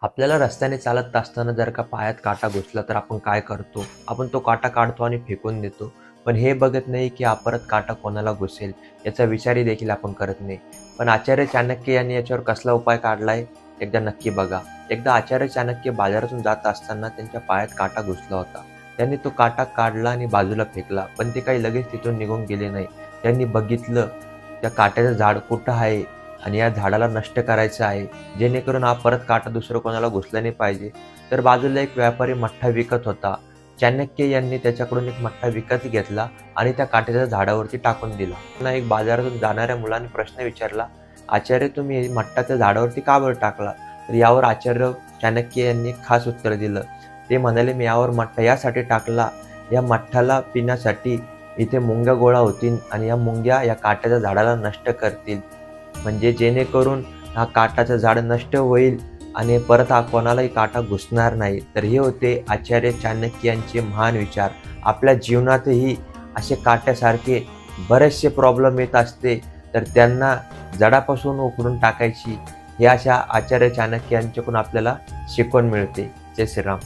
आपल्याला रस्त्याने चालत असताना जर का पायात काटा घुसला तर आपण काय करतो? आपण तो काटा काढतो आणि फेकून देतो. पण हे बघत नाही की हा परत काटा कोणाला घुसेल याचा विचारही देखील आपण करत नाही. पण आचार्य चाणक्य यांनी याच्यावर कसला उपाय काढलाय एकदा नक्की बघा. एकदा आचार्य चाणक्य बाजारातून जात असताना त्यांच्या पायात काटा घुसला होता. त्यांनी तो काटा काढला आणि बाजूला फेकला. पण ते काही लगेच तिथून निघून गेले नाही. त्यांनी बघितलं त्या काट्याचं झाड कुठं आहे आणि या झाडाला नष्ट करायचं आहे. जेणेकरून हा परत काटा दुसरं कोणाला घुसला नाही पाहिजे. तर बाजूला एक व्यापारी मठ्ठा विकत होता. चाणक्य यांनी त्याच्याकडून एक मठ्ठा विकत घेतला आणि त्या काट्याच्या झाडावरती टाकून दिला. पुन्हा एक बाजारातून जाणाऱ्या मुलाने प्रश्न विचारला, "आचार्य, तुम्ही हे मठ्ठा त्या झाडावरती का बरं टाकला?" तर यावर आचार्य चाणक्य यांनी एक खास उत्तर दिलं. ते म्हणाले, "मी यावर मठ्ठा यासाठी टाकला, या मठ्ठाला पिण्यासाठी इथे मुंग्या गोळा होतील आणि या मुंग्या या काट्याच्या झाडाला नष्ट करतील. म्हणजे जेणेकरून हा काटाचं झाड नष्ट होईल आणि परत हा कोणालाही काटा घुसणार नाही." तर हे होते आचार्य चाणक्य यांचे महान विचार. आपल्या जीवनातही असे काट्यासारखे बरेचसे प्रॉब्लेम येत असते, तर त्यांना जडापासून उखडून टाकायची, हे अशा आचार्य चाणक्य यांच्याकडून आपल्याला शिकवण मिळते. जय श्रीराम.